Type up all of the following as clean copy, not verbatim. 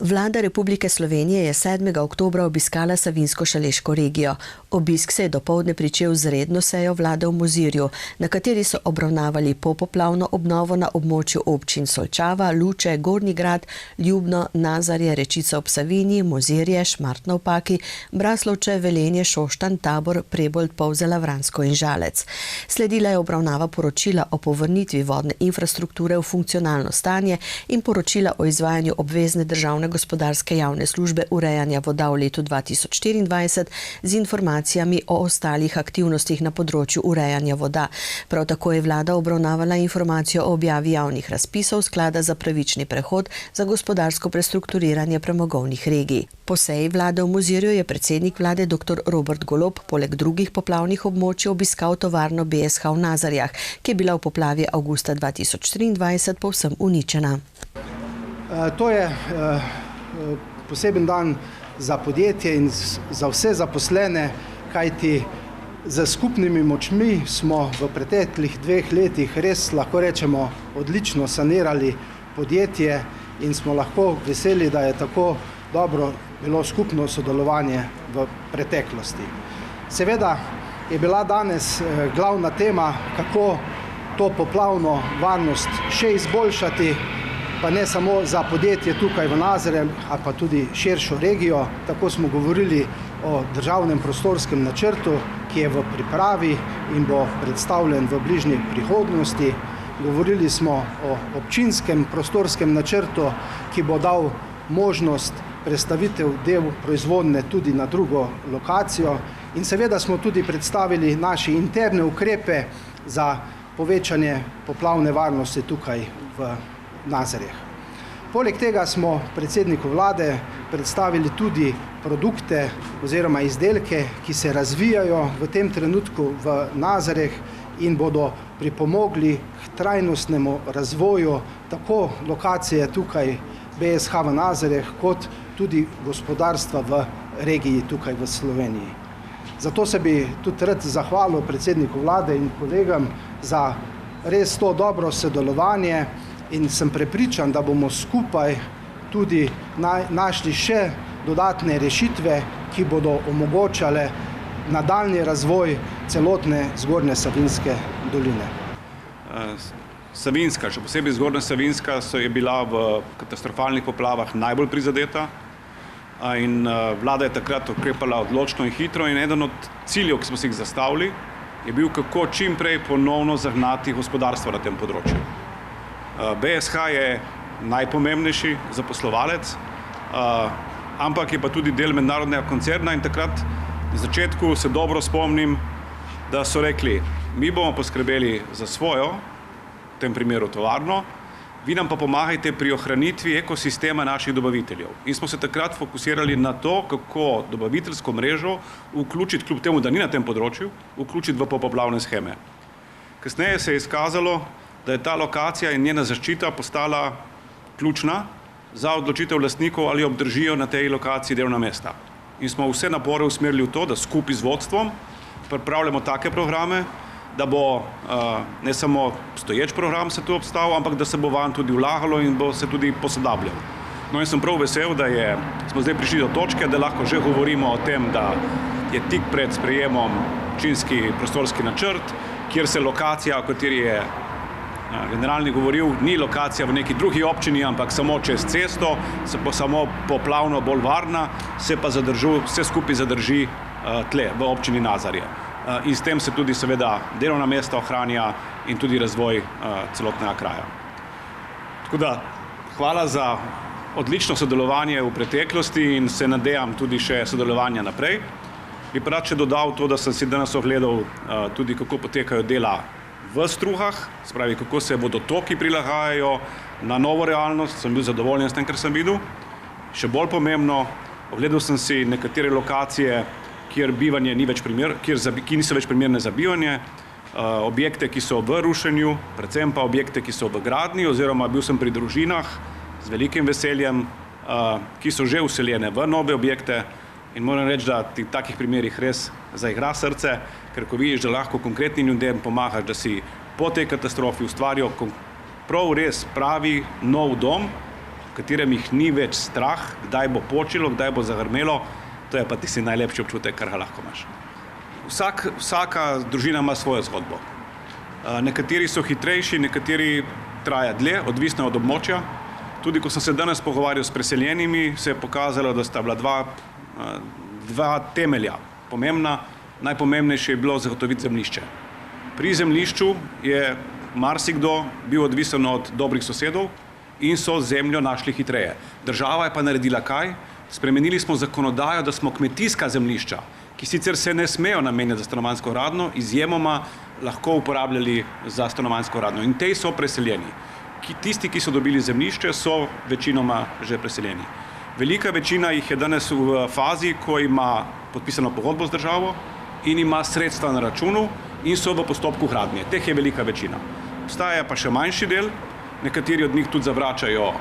Vlada Republike Slovenije je 7. oktobra obiskala Savinjsko-Šaleško regijo. Obisk se je dopoldne pričel z redno sejo vlade v Mozirju, na kateri so obravnavali popoplavno obnovo na območju občin Solčava, Luče, Gornji Grad, Ljubno, Nazarje, Rečica ob Savinji, Mozirje, Šmartno ob Paki, Braslovče, Velenje, Šoštanj, Tabor, Prebold, Polzela, Vransko in Žalec. Sledila je obravnava poročila o povrnitvi vodne infrastrukture v funkcionalno stanje in poročila o izvajanju obvezne državne gospodarske javne službe urejanja voda v letu 2024 z informacijami o ostalih aktivnostih na področju urejanja voda. Prav tako je vlada obravnavala informacijo o objavi javnih razpisov Sklada za pravični prehod za gospodarsko prestrukturiranje premogovnih regij. Po seji vlade v Mozirju je predsednik vlade dr. Robert Golob poleg drugih poplavnih območij obiskal tovarno BSH v Nazarjah, ki je bila v poplavi avgusta 2023 povsem uničena. To je poseben dan za podjetje in za vse zaposlene, kajti z skupnimi močmi smo v preteklih 2 letih res, lahko rečemo, odlično sanirali podjetje in smo lahko veseli, da je tako dobro bilo skupno sodelovanje v preteklosti. Seveda je bila danes glavna tema, kako to poplavno varnost še izboljšati, pa ne samo za podjetje tukaj v Nazarjem, a pa tudi širšo regijo. Tako smo govorili o državnem prostorskem načrtu, ki je v pripravi in bo predstavljen v bližnji prihodnosti. Govorili smo o občinskem prostorskem načrtu, ki bo dal možnost prestavitev del proizvodnje tudi na drugo lokacijo. In seveda smo tudi predstavili naše interne ukrepe za povečanje poplavne varnosti tukaj v Nazarjah. Poleg tega smo predsedniku vlade predstavili tudi produkte oziroma izdelke, ki se razvijajo v tem trenutku v Nazarjah in bodo pripomogli k trajnostnemu razvoju tako lokacije tukaj BSH v Nazarjah, kot tudi gospodarstva v regiji tukaj v Sloveniji. Zato se bi tudi rad zahvalil predsedniku vlade in kolegam za res to dobro sodelovanje in sem prepričan, da bomo skupaj tudi našli še dodatne rešitve, ki bodo omogočale nadaljnji razvoj celotne Zgornje Savinjske doline. Savinjska, še posebej Zgornja Savinjska, je bila v katastrofalnih poplavah najbolj prizadeta in vlada je takrat ukrepala odločno in hitro in eden od ciljev, ki smo si jih zastavili, je bil, kako čim prej ponovno zagnati gospodarstvo na tem področju. BSH je najpomembnejši zaposlovalec, ampak je pa tudi del mednarodnega koncerna in takrat na začetku se dobro spomnim, da so rekli, mi bomo poskrbeli za svojo, v tem primeru tovarno, vi nam pa pomagajte pri ohranitvi ekosistema naših dobaviteljev. In smo se takrat fokusirali na to, kako dobaviteljsko mrežo vključiti, kljub temu, da ni na tem področju, vključiti v popoplavne sheme. Kasneje se je izkazalo, da je ta lokacija in njena zaščita postala ključna za odločitev lastnikov, ali obdržijo na tej lokaciji delovna mesta. In smo vse napore usmerili v to, da skupaj z vodstvom pripravljamo take programe, da bo ne samo stoječ program se tu obstal, ampak da se bo vanj tudi vlagalo in bo se tudi posodabljal. No in sem prav vesel, da smo zdaj prišli do točke, da lahko že govorimo o tem, da je tik pred sprejemom občinski prostorski načrt, kjer se lokacija, o kateri je generalni govoril, ni lokacija v neki drugi občini, ampak samo čez cesto, se bo samo poplavno bolj varna, se pa vse skupaj zadrži tle v občini Nazarje. In s tem se tudi seveda delovna mesta ohranja in tudi razvoj celotnega kraja. Tako da, hvala za odlično sodelovanje v preteklosti in se nadejam tudi še sodelovanja naprej. Bi pa rad še dodal to, da sem si danes ogledal tudi, kako potekajo dela v Struhah, se pravi, kako se vodotoki prilagajajo na novo realnost, sem bil zadovoljen s tem, kar sem videl. Še bolj pomembno, ogledal sem si nekatere lokacije, kjer bivanje ni več ki niso več primerne za bivanje, objekte, ki so v rušenju, predvsem pa objekte, ki so v gradnji, oziroma bil sem pri družinah z velikim veseljem, ki so že vseljene v nove objekte in moram reči, da v takih primerih res zaigra srce, ker ko vidiš, da lahko konkretnim ljudem pomagaš, da si po tej katastrofi ustvarijo prav res pravi nov dom, v katerem jih ni več strah, kdaj bo počilo, kdaj bo zagrmelo, to je pa tisti najlepši občutek, kar ga lahko imaš. Vsaka družina ima svojo zgodbo. Nekateri so hitrejši, nekateri traja dlje, odvisno od območja. Tudi ko sem se danes pogovarjal s preseljenimi, se je pokazalo, da sta bila dva temelja pomembna. Najpomembnejše je bilo zagotoviti zemljišče. Pri zemljišču je marsikdo bil odvisen od dobrih sosedov in so zemljo našli hitreje. Država je pa naredila kaj? Spremenili smo zakonodajo, da smo kmetijska zemljišča, ki sicer se ne smejo namenjati za stanovanjsko gradnjo, izjemoma lahko uporabljali za stanovanjsko gradnjo. In tej so preseljeni. Tisti, ki so dobili zemljišče, so večinoma že preseljeni. Velika večina jih je danes v fazi, ko ima podpisano pogodbo z državo in ima sredstva na računu in so v postopku gradnje. Teh je velika večina. Obstaja pa še manjši del, nekateri od njih tudi zavračajo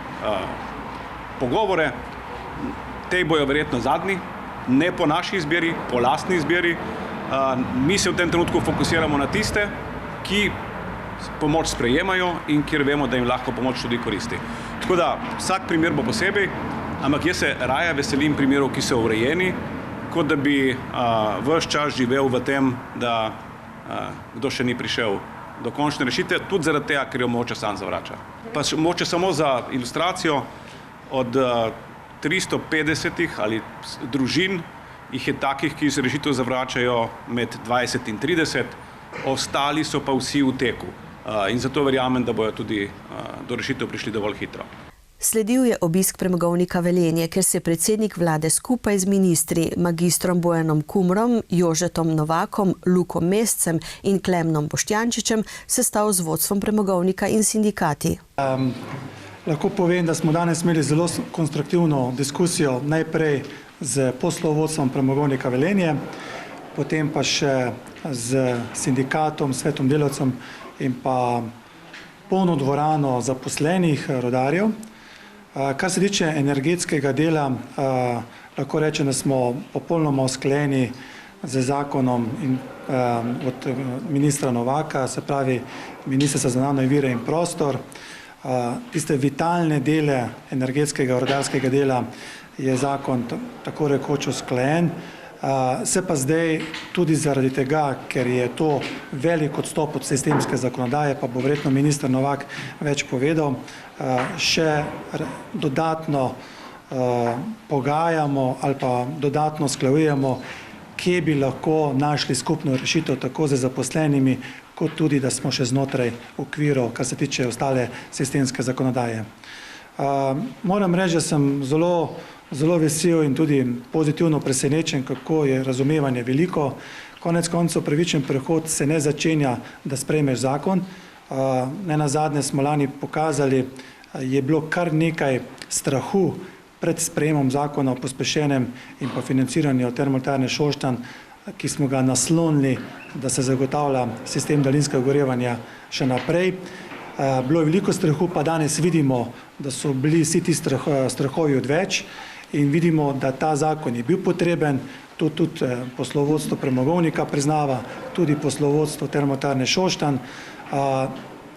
pogovore. Tej bojo verjetno zadnji, ne po naši izbiri, po lastni izbiri. Mi se v tem trenutku fokusiramo na tiste, ki pomoč sprejemajo in kjer vemo, da jim lahko pomoč tudi koristi. Tako da vsak primer bo posebej, ampak jaz se raje veselim primerov, ki so urejeni, kot da bi ves čas živel v tem, da kdo še ni prišel do končne rešitve, tudi zaradi tega, ker jo mogoče sam zavrača. Pa mogoče samo za ilustracijo, od 350 ali družin jih je takih, ki se rešitev zavračajo med 20 in 30, ostali so pa vsi v teku. In zato verjamem, da bojo tudi do rešitev prišli dovolj hitro. Sledil je obisk premogovnika Velenje, ker se je predsednik vlade skupaj z ministri magistrom Bojanom Kumrom, Jožetom Novakom, Lukom Mescem in Klemnom Boštjančičem sestal z vodstvom premogovnika in sindikati. Lahko povem, da smo danes imeli zelo konstruktivno diskusijo, najprej z poslovodstvom premogovnika Velenje, potem pa še z sindikatom, svetom delavcem in pa polno dvorano zaposlenih rodarjev. Kar se tiče energetskega dela, lahko rečem, da smo popolnoma usklajeni z zakonom od ministra Novaka, se pravi Ministrstva za naravne vire in prostor. Tiste vitalne dele energetskega, rodarskega dela je zakon tako rekoč usklajen. Se pa zdaj tudi zaradi tega, ker je to velik odstop od sistemske zakonodaje, pa bo verjetno minister Novak več povedal, še dodatno pogajamo ali pa dodatno usklajujemo, kje bi lahko našli skupno rešitev tako z zaposlenimi, kot tudi, da smo še znotraj okvirov, kar se tiče ostale sistemske zakonodaje. Moram reči, da sem zelo vesel in tudi pozitivno presenečen, kako je razumevanje veliko. Konec koncev pravičen prehod se ne začenja, da sprejmeš zakon. Nenazadnje smo lani pokazali, je bilo kar nekaj strahu pred sprejemom zakona o pospešenem in pa financiranju termoelektrarne Šoštanj, ki smo ga naslonili, da se zagotavlja sistem daljinskega ogorevanja še naprej. Bilo je veliko strahu, pa danes vidimo, da so bili vsi ti strahovi odveč in vidimo, da ta zakon je bil potreben, to tudi poslovodstvo premogovnika priznava, tudi poslovodstvo termoelektrarne Šoštanj.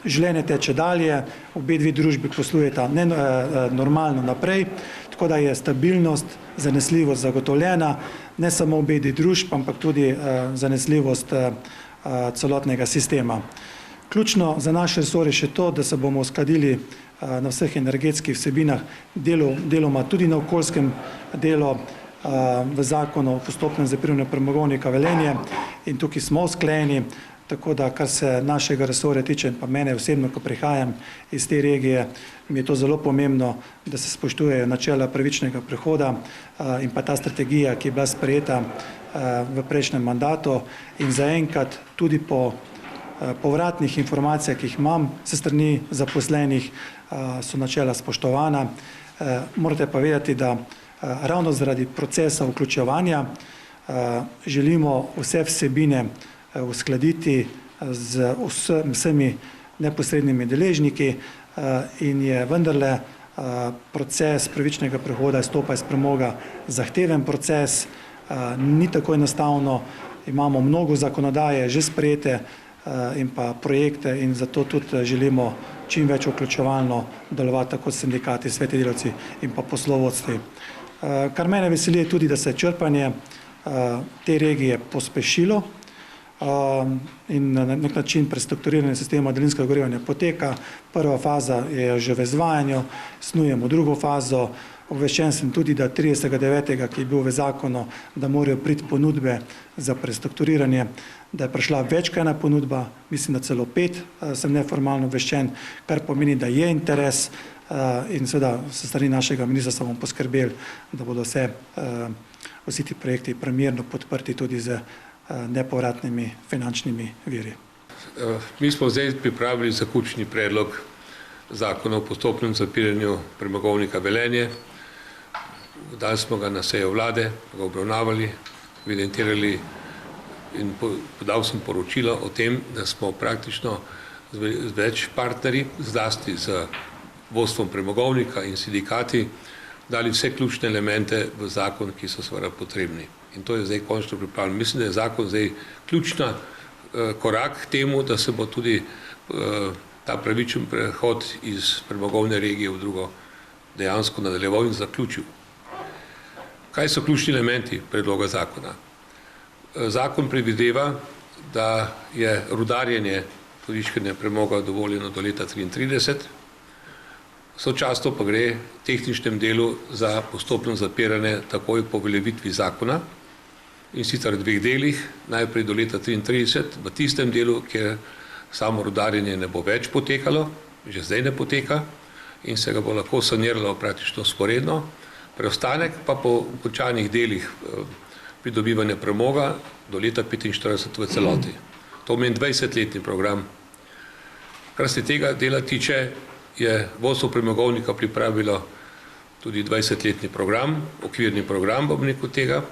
Življenje teče dalje, obe dve družbi poslujeta normalno naprej, tako da je stabilnost, zanesljivost zagotovljena, ne samo obe dve družb, ampak tudi zanesljivost celotnega sistema. Ključno za naš resor je še to, da se bomo uskladili na vseh energetskih vsebinah, deloma tudi na okoljskem delu v zakonu o postopnem zapiranju premogovnika Velenje in tukaj smo usklajeni, tako da kar se našega resorja tiče, pa mene osebno, ko prihajam iz te regije, mi je to zelo pomembno, da se spoštujejo načela pravičnega prehoda in pa ta strategija, ki je bila sprejeta v prejšnjem mandatu in zaenkrat tudi po povratnih informacijah, ki jih imam se strani zaposlenih, so načela spoštovana. Morate pa vedeti, da ravno zaradi procesa vključevanja želimo vse vsebine uskladiti z vsemi neposrednimi deležniki in je vendarle proces pravičnega prehoda izstopa iz premoga zahteven proces, ni tako enostavno, imamo mnogo zakonodaje že sprejete, in pa projekte in zato tudi želimo čim več vključevalno delovati tako sindikati, sveti delavci in pa poslovodstvi. Kar mene veseli je tudi, da se je črpanje te regije pospešilo in na nek način prestrukturiranje sistema daljinskega ogrevanja poteka. Prva faza je že v izvajanju, snujemo drugo fazo. Obveščen sem tudi, da 30.9., ki je bil v zakonu, da morajo priti ponudbe za prestrukturiranje, da je prišla več kot ena ponudba, mislim, da celo 5, sem neformalno obveščen, kar pomeni, da je interes in seveda se strani našega ministrstva bomo poskrbeli, da bodo vsi ti projekti primerno podprti tudi z nepovratnimi finančnimi viri. Mi smo zdaj pripravili zaključni predlog zakona o postopnem zapiranju premogovnika Velenje. Dali smo ga na sejo vlade, ga obravnavali, evidentirali in podal sem poročilo o tem, da smo praktično z več partnerji, zlasti z vodstvom premogovnika in sindikati, dali vse ključne elemente v zakon, ki so seveda potrebni. In to je zdaj končno pripravljeno. Mislim, da je zakon zdaj ključna korak k temu, da se bo tudi ta pravičen prehod iz premogovne regije v drugo dejansko nadaljeval in zaključil. Kaj so ključni elementi predloga zakona? Zakon predvideva, da je rudarjenje, koriščenje premoga dovoljeno do leta 2033, sočasno pa gre v tehničnem delu za postopno zapiranje takoj po uveljavitvi zakona, in sicer v 2 delih, najprej do leta 2033, v tistem delu, kjer samo rudarjenje ne bo več potekalo, že zdaj ne poteka in se ga bo lahko saniralo praktično sporedno, preostanek pa po končanih delih pridobivanja premoga do leta 1945 v celoti. To pomeni 20-letni program. Kar se tega dela tiče, je vodstvo premogovnika pripravilo tudi 20-letni program, okvirni program, bom rekel tega.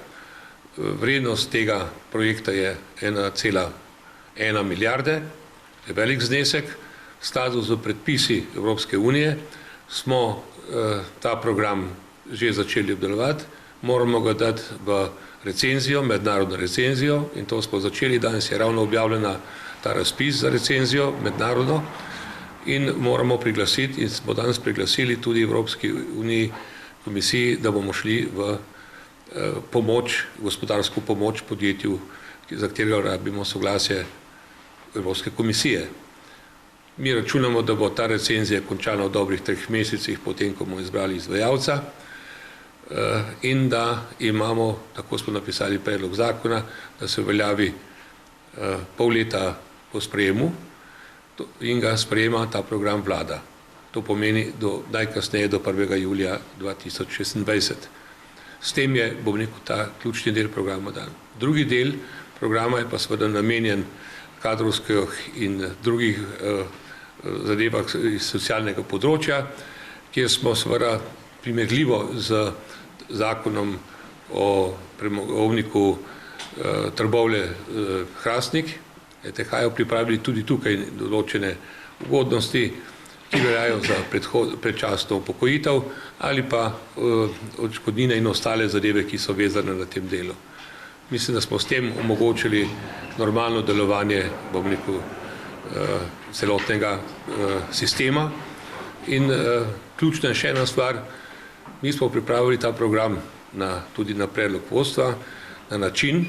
Vrednost tega projekta je 1,1 milijarde, je velik znesek. V skladu z predpisi Evropske unije smo ta program že začeli obdelovati, moramo ga dati v recenzijo, mednarodno recenzijo, in to smo začeli, danes je ravno objavljena ta razpis za recenzijo mednarodno in moramo priglasiti, in smo danes priglasili tudi Evropski uniji komisiji, da bomo šli v pomoč, gospodarsko pomoč podjetju, za katerega rabimo soglasje Evropske komisije. Mi računamo, da bo ta recenzija končana v dobrih 3 mesecih, potem, ko bomo izbrali izvajalca, in da imamo, tako smo napisali predlog zakona, da se uveljavi pol leta po sprejemu in ga sprejema ta program vlada. To pomeni najkasneje do 1. julija 2026. S tem je, bom rekel, ta ključni del programa dan. Drugi del programa je pa seveda namenjen kadrovskih in drugih zadevah iz socialnega področja, kjer smo seveda primerljivo z zakonom o premogovniku Trbovlje-Hrastnik, THJ pripravili tudi tukaj določene ugodnosti, ki veljajo za predčasno upokojitev ali pa odškodnine in ostale zadeve, ki so vezane na tem delu. Mislim, da smo s tem omogočili normalno delovanje, bom rekel, celotnega sistema. In ključna je še ena stvar, mi smo pripravili ta program tudi na predlog vodstva na način,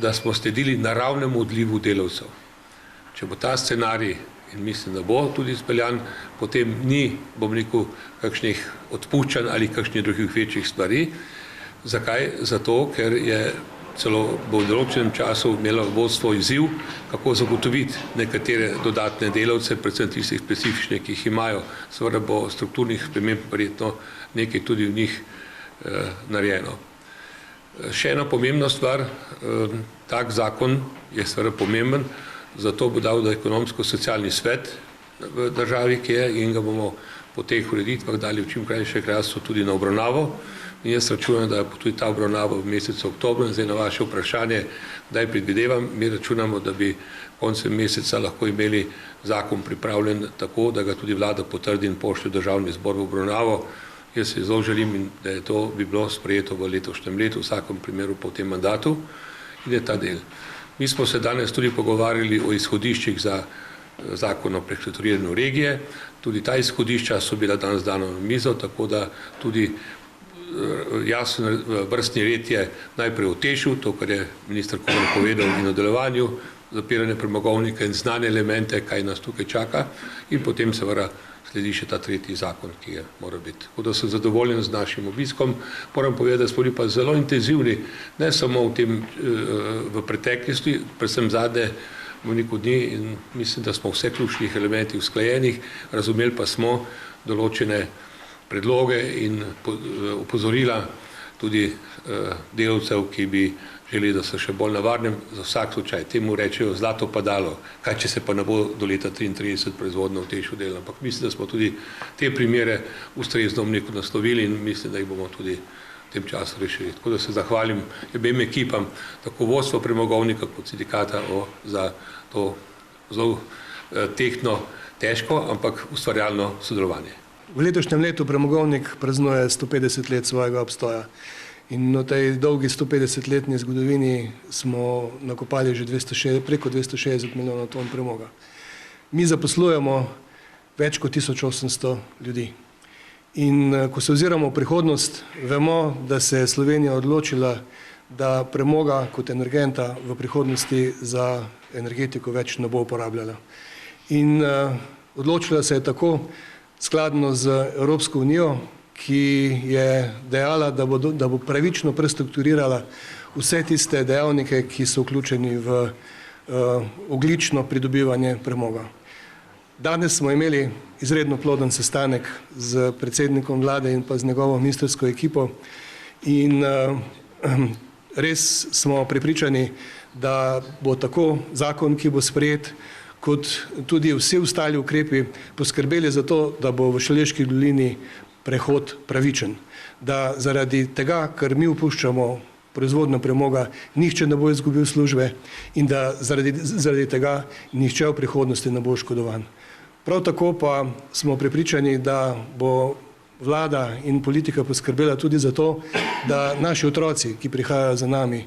da smo sledili naravnemu odlivu delavcev. Če bo ta scenarij, in mislim, da bo tudi izpeljan, potem ni, bom rekel, kakšnih odpuščanj ali kakšnih drugih večjih stvari. Zakaj? Zato, ker je celo v določenem času imelo vodstvo izziv, kako zagotoviti nekatere dodatne delavce, predvsem tistih specifičnih, ki jih imajo. Seveda bo strukturnih sprememb verjetno nekaj tudi v njih narejeno. Še ena pomembna stvar, tak zakon je seveda pomemben, zato bo dal ekonomsko-socialni svet v državi, ki je, in ga bomo po teh ureditvah dali v čim krajšem času tudi na obravnavo. In jaz računam, da bo tudi ta obravnava v mesecu oktobru. In zdaj na vaše vprašanje, kdaj predvidevam, mi računamo, da bi koncem meseca lahko imeli zakon pripravljen tako, da ga tudi vlada potrdi in pošlje v državni zbor v obravnavo. Jaz se zelo želim, da je to bi bilo sprejeto v letošnjem letu, v vsakem primeru po tem mandatu, in je ta del. Mi smo se danes tudi pogovarjali o izhodiščih za zakon o prestrukturiranju regije. Tudi ta izhodišča so bila danes dana na mizo, tako da tudi jasen vrstni red je najprej v Tešu, to, kar je minister Kumer povedal in v nadaljevanju, zapiranje premogovnika in znane elemente, kaj nas tukaj čaka, in potem seveda sledi še ta tretji zakon, ki je mora biti. Tako da sem zadovoljen z našim obiskom. Moram povedati, da smo bili pa zelo intenzivni, ne samo v preteklosti, predvsem zadnje dni, in mislim, da smo vse ključnih elementih usklajenih, razumeli pa smo določene predloge in opozorila tudi delavcev, ki bi želeli, da so še bolj na varnem za vsak slučaj. Temu rečejo zlato padalo, kaj če se pa ne bo do leta 2033 proizvodnja v Tešu delala. Ampak mislim, da smo tudi te primere ustrezno naslovili in mislim, da jih bomo tudi v tem času rešili. Tako da se zahvalim obem ekipam, tako vodstvo premogovnika kot sindikata za to zelo težko, ampak ustvarjalno sodelovanje. V letošnjem letu premogovnik praznuje 150 let svojega obstoja. In v tej dolgi 150-letni zgodovini smo nakopali že preko 260 milijonov ton premoga. Mi zaposlujemo več kot 1800 ljudi. In ko se oziramo v prihodnost, vemo, da se je Slovenija odločila, da premoga kot energenta v prihodnosti za energetiko več ne bo uporabljala. In odločila se je tako skladno z Evropsko unijo, ki je dejala, da bo pravično prestrukturirala vse tiste dejavnike, ki so vključeni v ogljično pridobivanje premoga. Danes smo imeli izredno ploden sestanek z predsednikom vlade in pa z njegovo ministrsko ekipo in res smo prepričani, da bo tako zakon, ki bo sprejet, kot tudi vsi ostali ukrepi poskrbeli za to, da bo v Šaleški dolini prehod pravičen. Da zaradi tega, ker mi opuščamo proizvodnjo premoga, nihče ne bo izgubil službe in da zaradi tega nihče v prihodnosti ne bo oškodovan. Prav tako pa smo prepričani, da bo vlada in politika poskrbela tudi za to, da naši otroci, ki prihajajo za nami,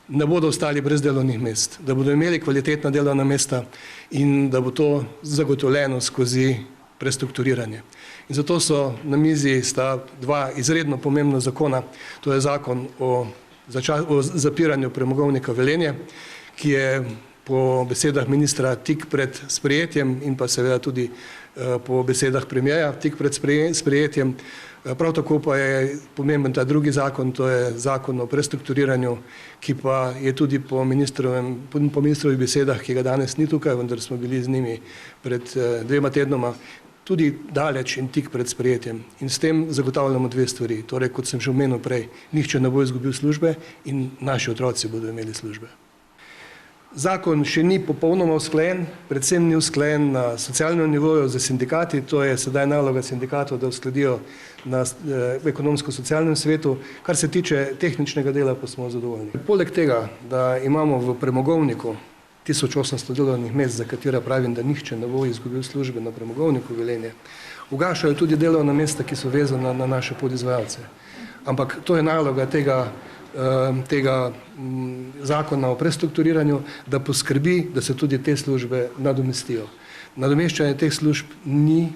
ne bodo ostali brez delovnih mest, da bodo imeli kvalitetna delovna mesta in da bo to zagotovljeno skozi prestrukturiranje. In zato so na mizi sta dva izredno pomembna zakona, to je zakon o zapiranju premogovnika Velenje, ki je po besedah ministra tik pred sprejetjem in pa seveda tudi po besedah premierja tik pred sprejetjem. Prav tako pa je pomemben ta drugi zakon, to je zakon o prestrukturiranju, ki pa je tudi po ministrovih besedah, ki ga danes ni tukaj, vendar smo bili z njimi pred 2 tednoma, tudi daleč in tik pred sprejetjem. In s tem zagotavljamo 2 stvari. Torej, kot sem že omenil prej, nihče ne bo izgubil službe in naši otroci bodo imeli službe. Zakon še ni popolnoma usklajen, predvsem ni usklajen na socialnem nivoju za sindikati, to je sedaj naloga sindikatov, da uskladijo na ekonomsko-socialnem svetu. Kar se tiče tehničnega dela, pa smo zadovoljni. Poleg tega, da imamo v premogovniku 1800 delovnih mest, za katera pravim, da nihče ne bo izgubil službe na premogovniku Velenje, ugašajo tudi delovna mesta, ki so vezana na naše podizvajalce. Ampak to je naloga tega zakona o prestrukturiranju, da poskrbi, da se tudi te službe nadomestijo. Nadomeščanje teh služb ni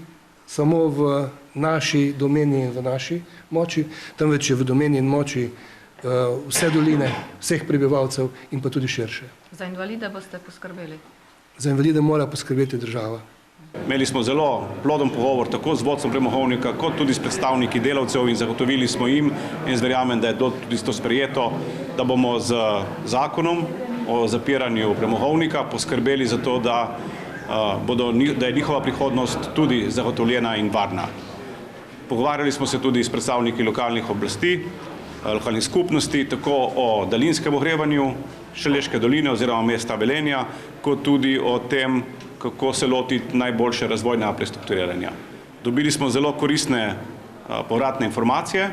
samo v naši domeni in v naši moči, temveč je v domeni in moči vse doline, vseh prebivalcev in pa tudi širše. Za invalide boste poskrbeli? Za invalide mora poskrbeti država. Imeli smo zelo ploden pogovor tako z vodstvom premogovnika, kot tudi s predstavniki delavcev in zagotovili smo jim, in verjamem, da je tudi to sprejeto, da bomo z zakonom o zapiranju premogovnika poskrbeli za to, da je njihova prihodnost tudi zagotovljena in varna. Pogovarjali smo se tudi s predstavniki lokalnih oblasti, lokalnih skupnosti, tako o daljinskem ogrevanju Šaleške doline oziroma mesta Velenja, kot tudi o tem, kako se lotiti najboljše razvojnega prestrukturiranja. Dobili smo zelo koristne povratne informacije.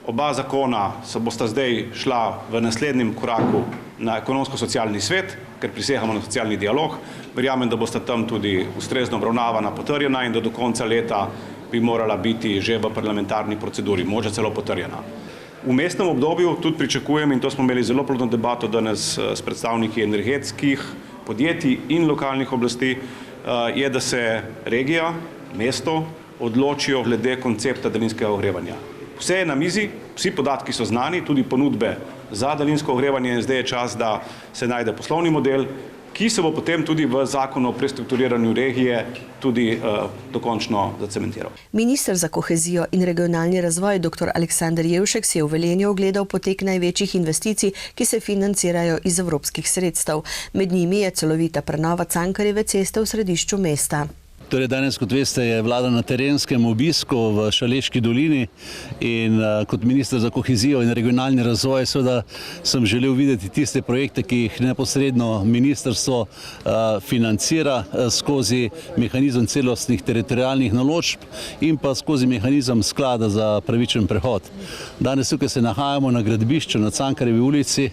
Oba zakona se bosta zdaj šla v naslednjem koraku na ekonomsko-socialni svet, ker prisegamo na socialni dialog. Verjamem, da bosta tam tudi ustrezno obravnavana, potrjena in da do konca leta bi morala biti že v parlamentarni proceduri, možda celo potrjena. V mestnem obdobju tudi pričakujem, in to smo imeli zelo plodno debato danes s predstavniki energetskih podjetij in lokalnih oblasti, je, da se regija, mesto odločijo glede koncepta daljinskega ogrevanja. Vse je na mizi, vsi podatki so znani, tudi ponudbe za daljinsko ogrevanje, in zdaj je čas, da se najde poslovni model, ki se bo potem tudi v zakonu o prestrukturiranju regije tudi dokončno zacementiral. Minister za kohezijo in regionalni razvoj dr. Aleksander Jevšek si je v Velenju ogledal potek največjih investicij, ki se financirajo iz evropskih sredstev. Med njimi je celovita prenova Cankarjeve ceste v središču mesta. Torej, danes, kot veste, je vlada na terenskem obisku v Šaleški dolini in kot minister za kohezijo in regionalni razvoj seveda sem želel videti tiste projekte, ki jih neposredno ministrstvo financira skozi mehanizem celostnih teritorialnih naložb in pa skozi mehanizem sklada za pravičen prehod. Danes tukaj se nahajamo na gradbišču na Cankarjevi ulici,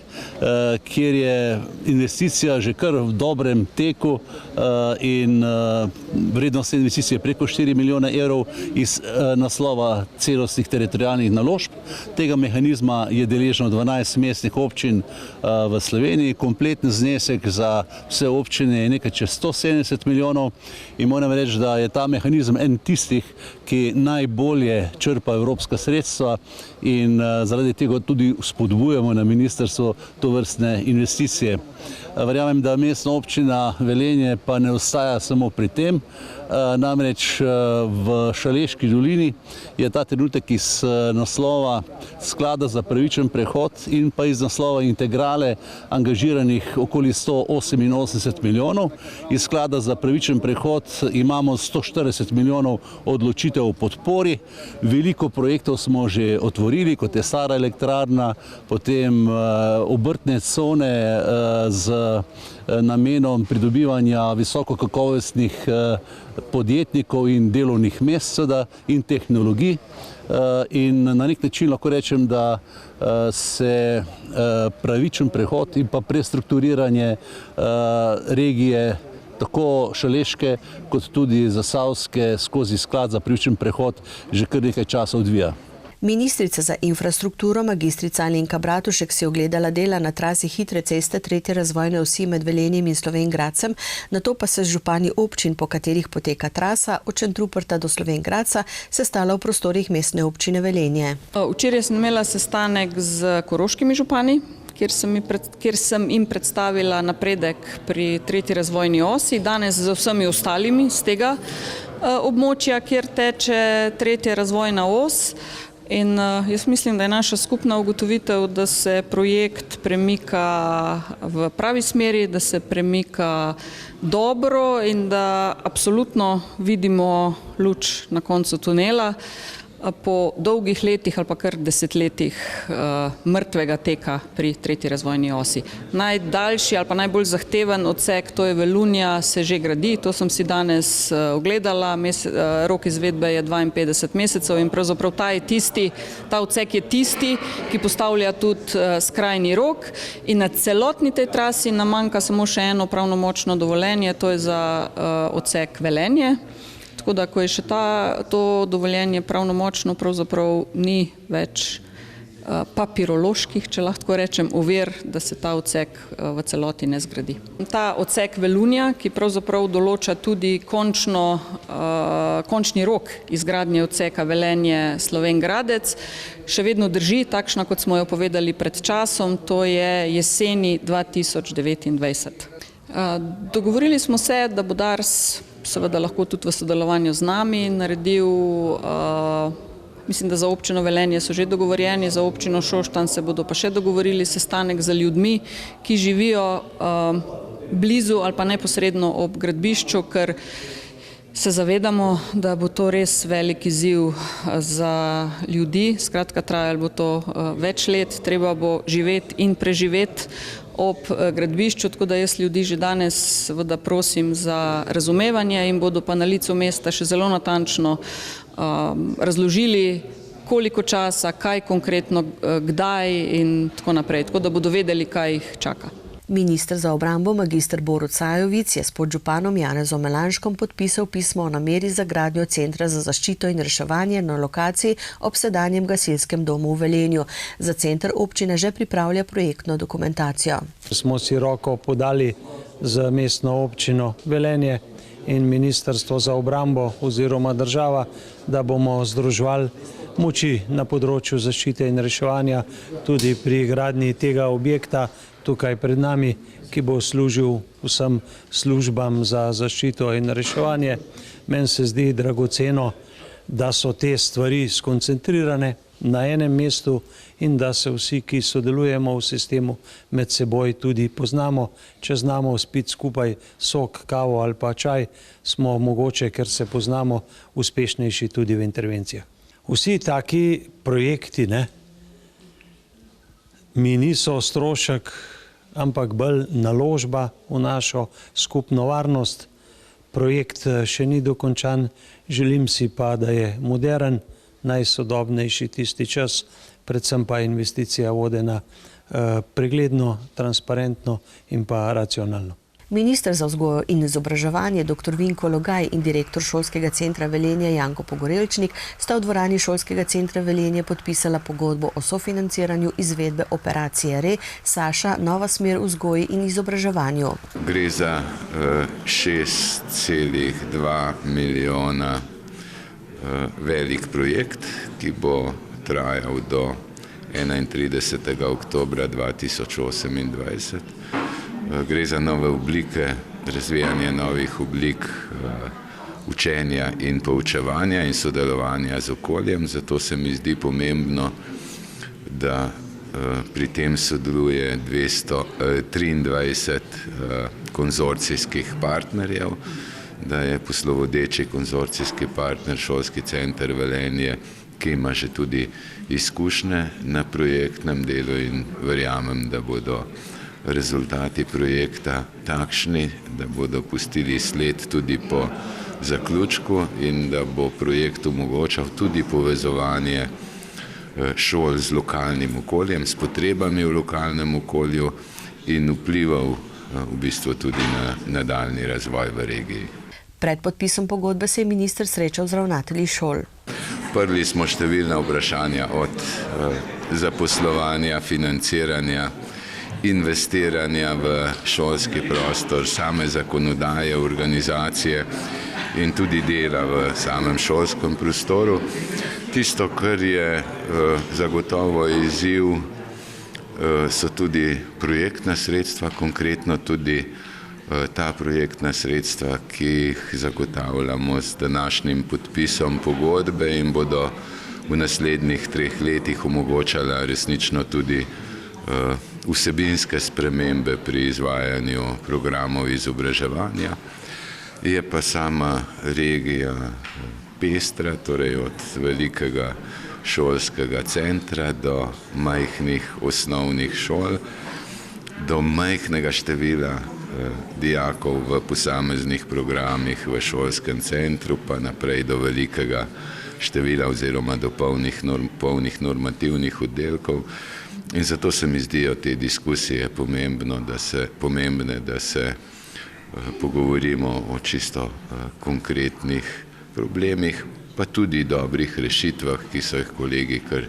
kjer je investicija že kar v dobrem teku in vrednost investicije preko 4 milijone evrov iz naslova celostnih teritorialnih naložb. Tega mehanizma je deležno 12 mestnih občin v Sloveniji. Kompletni znesek za vse občine je nekaj čez 170 milijonov in moram reči, da je ta mehanizem en tistih, ki najbolje črpa evropska sredstva in zaradi tega tudi spodbujamo na ministrstvo tovrstne investicije. Verjamem, da mestna občina Velenje pa ne ostaja samo pri tem, namreč v Šaleški dolini je ta trenutek iz naslova sklada za pravičen prehod in pa iz naslova integrale angažiranih okoli 188 milijonov. Iz sklada za pravičen prehod imamo 140 milijonov odločitev o podpori. Veliko projektov smo že otvorili, kot je Stara elektrarna, potem obrtne cone z namenom pridobivanja visokokakovostnih podjetnikov in delovnih mest in tehnologij. In na nek način lahko rečem, da se pravičen prehod in pa prestrukturiranje regije tako Šaleške kot tudi Zasavske skozi sklad za pravičen prehod že kar nekaj časa odvija. Ministrica za infrastrukturo magistrica Alenka Bratušek si ogledala dela na trasi hitre ceste 3. razvojne osi med Velenjem in Slovenj Gradcem, nato pa se z župani občin, po katerih poteka trasa od Šentruperta do Slovenj Gradca, sestala v prostorih mestne občine Velenje. Včeraj sem imela sestanek z koroškimi župani, kjer sem jim predstavila napredek pri 3. razvojni osi, danes z vsemi ostalimi z tega območja, kjer teče 3. razvojna os. In jaz mislim, da je naša skupna ugotovitev, da se projekt premika v pravi smeri, da se premika dobro in da absolutno vidimo luč na koncu tunela po dolgih letih ali pa kar desetletjih mrtvega teka pri 3. razvojni osi. Najdaljši ali pa najbolj zahteven odsek, to je Velunja, se že gradi, to sem si danes ogledala, rok izvedbe je 52 mesecev in pravzaprav ta odsek je tisti, ki postavlja tudi skrajni rok in na celotni tej trasi nam manjka samo še eno pravnomočno dovoljenje, to je za odsek Velenje. Tako da, ko je še to dovoljenje pravnomočno, pravzaprav ni več papiroloških, če lahko rečem, ovir, da se ta odsek v celoti ne zgradi. Ta odsek Velunja, ki pravzaprav določa tudi končni rok izgradnje odseka Velenje-Slovenj Gradec, še vedno drži, takšna, kot smo jo povedali pred časom, to je jeseni 2029. Dogovorili smo se, da bo Dars seveda lahko tudi v sodelovanju z nami naredil, mislim, da za občino Velenje so že dogovorjeni, za občino Šoštanj se bodo pa še dogovorili sestanek z ljudmi, ki živijo blizu ali pa neposredno ob gradbišču, ker se zavedamo, da bo to res velik izziv za ljudi, skratka trajalo bo to več let, treba bo živeti in preživeti ob gradbišču, tako da jaz ljudi že danes seveda prosim za razumevanje in bodo pa na licu mesta še zelo natančno razložili, koliko časa, kaj konkretno, kdaj in tako naprej, tako da bodo vedeli, kaj jih čaka. Minister za obrambo magister Borut Sajovic je s podžupanom Janezom Melanškom podpisal pismo o nameri za gradnjo centra za zaščito in reševanje na lokaciji ob sedanjem gasilskem domu v Velenju. Za center občina že pripravlja projektno dokumentacijo. Smo si roko podali z mestno občino Velenje in Ministrstvo za obrambo oziroma država, da bomo združevali moči na področju zaščite in reševanja tudi pri gradnji tega objekta tukaj pred nami, ki bo služil vsem službam za zaščito in reševanje. Meni se zdi dragoceno, da so te stvari skoncentrirane na enem mestu in da se vsi, ki sodelujemo v sistemu, med seboj tudi poznamo. Če znamo spiti skupaj sok, kavo ali pa čaj, smo mogoče, ker se poznamo, uspešnejši tudi v intervencijah. Vsi taki projekti mi niso strošek, ampak bolj naložba v našo skupno varnost. Projekt še ni dokončan, želim si pa, da je modern, najsodobnejši tisti čas, predvsem pa investicija vodena pregledno, transparentno in pa racionalno. Minister za vzgojo in izobraževanje dr. Vinko Logaj in direktor šolskega centra Velenje Janko Pogorelčnik sta v dvorani šolskega centra Velenje podpisala pogodbo o sofinanciranju izvedbe operacije RE Saša Nova smer v vzgoji in izobraževanju. Gre za 6,2 milijona velik projekt, ki bo trajal do 31. oktobra 2028. Gre za nove oblike, razvijanje novih oblik učenja in poučevanja in sodelovanja z okoljem. Zato se mi zdi pomembno, da pri tem sodeluje 223 konzorcijskih partnerjev, da je poslovodeči konzorcijski partner šolski center Velenje, ki ima že tudi izkušnje na projektnem delu in verjamem, da bodo rezultati projekta takšni, da bodo pustili sled tudi po zaključku in da bo projekt omogočal tudi povezovanje šol z lokalnim okoljem, s potrebami v lokalnem okolju in vplival v bistvu tudi na nadaljnji razvoj v regiji. Pred podpisom pogodbe se je minister srečal z ravnatelji šol. Prvi smo številna vprašanja od zaposlovanja, financiranja, investiranja v šolski prostor, same zakonodaje, organizacije in tudi dela v samem šolskem prostoru. Tisto, kar je zagotovo izziv, so tudi projektna sredstva, konkretno tudi ta projektna sredstva, ki jih zagotavljamo z današnjim podpisom pogodbe in bodo v naslednjih 3 letih omogočala resnično tudi vsebinske spremembe pri izvajanju programov izobraževanja. Je pa sama regija pestra, torej od velikega šolskega centra do majhnih osnovnih šol, do majhnega števila dijakov v posameznih programih v šolskem centru, pa naprej do velikega števila oziroma do polnih normativnih oddelkov. In zato se mi zdijo te diskusije pomembne, da se pogovorimo o čisto konkretnih problemih, pa tudi dobrih rešitvah, ki so jih kolegi kar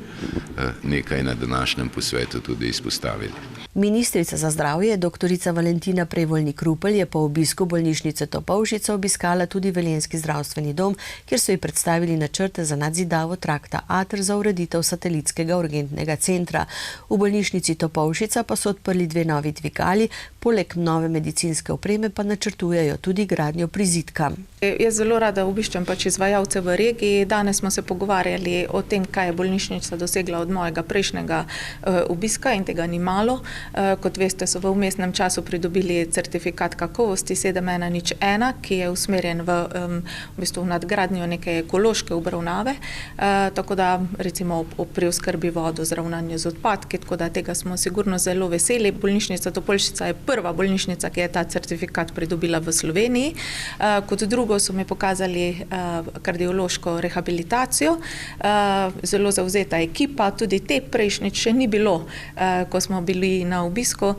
nekaj na današnjem posvetu tudi izpostavili. Ministrica za zdravje, doktorica Valentina Prevolnik-Rupel, je po obisku bolnišnice Topolšica obiskala tudi Velenjski zdravstveni dom, kjer so ji predstavili načrte za nadzidavo trakta Ater za ureditev satelitskega urgentnega centra. V bolnišnici Topolšica pa so odprli 2 novi dvigali, poleg nove medicinske opreme pa načrtujejo tudi gradnjo prizidka. Jaz zelo rada obiščem izvajalce v regiji. Danes smo se pogovarjali o tem, kaj je bolnišnica dosegla od mojega prejšnjega obiska in tega ni malo. Kot veste, so v vmesnem času pridobili certifikat kakovosti 7101, ki je usmerjen v bistvu nadgradnjo neke ekološke obravnave, tako da recimo pri oskrbi vodo, z ravnanjem z odpadki, tako da tega smo sigurno zelo veseli. Bolnišnica Topolšica je prva bolnišnica, ki je ta certifikat pridobila v Sloveniji. Kot drugo so mi pokazali kardiološko rehabilitacijo, zelo zavzeta ekipa, tudi te prejšnjič še ni bilo, ko smo bili na na obisku,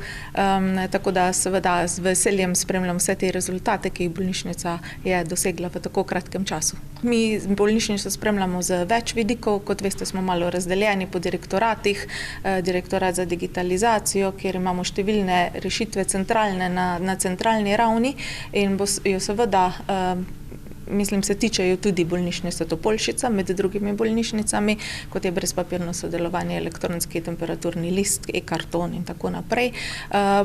tako da seveda z veseljem spremljam vse te rezultate, ki jih bolnišnica je dosegla v tako kratkem času. Mi bolnišnico spremljamo z več vidikov, kot veste, smo malo razdeljeni po direktoratih, direktorat za digitalizacijo, kjer imamo številne rešitve centralne na centralni ravni in jo seveda mislim, se tičejo tudi bolnišnice Topolšica, med drugimi bolnišnicami, kot je brezpapirno sodelovanje, elektronski temperaturni list, e-karton in tako naprej.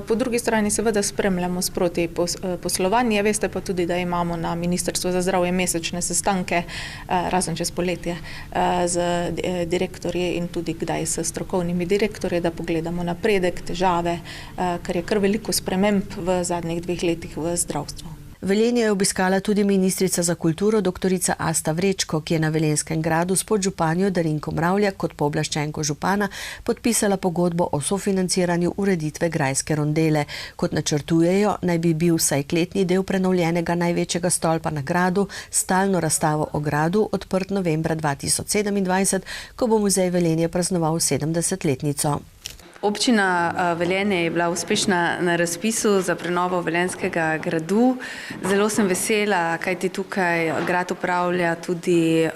Po drugi strani seveda spremljamo sproti poslovanje, veste pa tudi, da imamo na Ministrstvu za zdravje mesečne sestanke, razen čez poletje, z direktorji in tudi kdaj s strokovnimi direktorji, da pogledamo napredek, težave, ker je kar veliko sprememb v zadnjih 2 letih v zdravstvu. Velenje je obiskala tudi ministrica za kulturo dr. Asta Vrečko, ki je na Velenskem gradu s podžupanjo Darinko Mravljak kot pooblaščenko župana podpisala pogodbo o sofinanciranju ureditve grajske rondele. Kot načrtujejo, naj bi bil vsaj letni del prenovljenega največjega stolpa na gradu, stalno razstavo o gradu, odprt novembra 2027, ko bo muzej Velenje praznoval 70-letnico. Občina Velenje je bila uspešna na razpisu za prenovo Velenjskega gradu. Zelo sem vesela, kajti tukaj grad upravlja tudi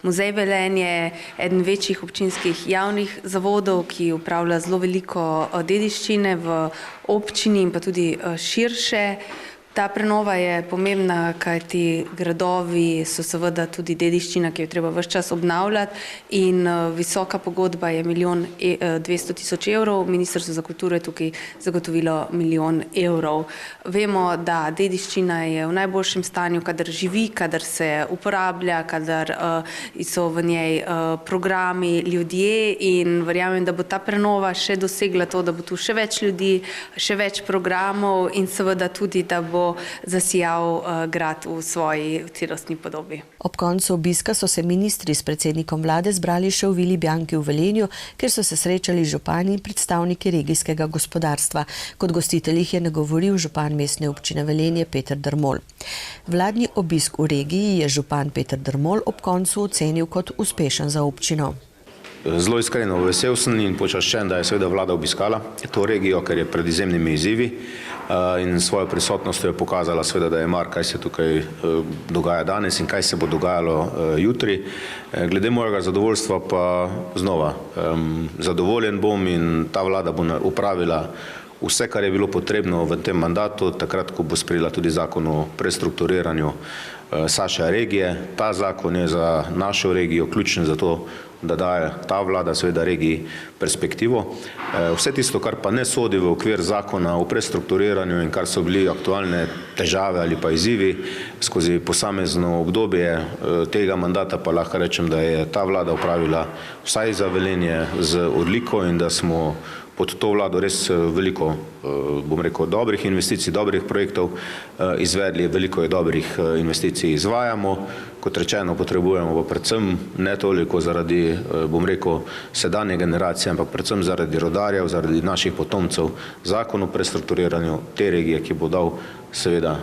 muzej Velenje, eden večjih občinskih javnih zavodov, ki upravlja zelo veliko dediščine v občini in pa tudi širše. Ta prenova je pomembna, kajti gradovi so seveda tudi dediščina, ki jo treba ves čas obnavljati in visoka pogodba je 1 200 000 evrov, Ministrstvo za kulturo je tukaj zagotovilo 1 milijon evrov. Vemo, da dediščina je v najboljšem stanju, kadar živi, kadar se uporablja, kadar so v njej programi, ljudje in verjamem, da bo ta prenova še dosegla to, da bo tu še več ljudi, še več programov in seveda tudi, da bo zasijal grad v svoji celostni podobi. Ob koncu obiska so se ministri s predsednikom vlade zbrali še v Vili Bianchi v Velenju, kjer so se srečali župani in predstavniki regijskega gospodarstva. Kot gostiteljih je nagovoril župan mestne občine Velenje Peter Dermol. Vladni obisk v regiji je župan Peter Dermol ob koncu ocenil kot uspešen za občino. Zelo iskreno vesel sem in počaščen, da je seveda vlada obiskala to regijo, ker je pred izjemnimi izzivi in svojo prisotnostjo je pokazala seveda, da je mar, kaj se tukaj dogaja danes in kaj se bo dogajalo jutri. Glede mojega zadovoljstva pa znova zadovoljen bom in ta vlada bo upravila vse, kar je bilo potrebno v tem mandatu, takrat, ko bo sprejela tudi zakon o prestrukturiranju Saša regije. Ta zakon je za našo regijo ključen za to, da daje ta vlada seveda regiji perspektivo. Vse tisto, kar pa ne sodi v okvir zakona o prestrukturiranju in kar so bili aktualne težave ali pa izzivi skozi posamezno obdobje tega mandata, pa lahko rečem, da je ta vlada upravila vsaj za Velenje z odliko in da smo pod to vlado res veliko, bom rekel, dobrih investicij, dobrih projektov izvedli, veliko je dobrih investicij izvajamo. Kot rečeno, potrebujemo pa predvsem ne toliko zaradi, bom rekel, sedanje generacije, ampak predvsem zaradi rodarjev, zaradi naših potomcev, zakon o prestrukturiranju te regije, ki bo dal seveda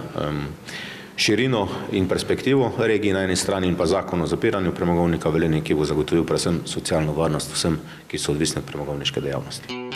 širino in perspektivo regiji na eni strani in pa zakon o zapiranju premogovnika Velenje, ki bo zagotovil predvsem socialno varnost vsem, ki so odvisni od premogovniške dejavnosti.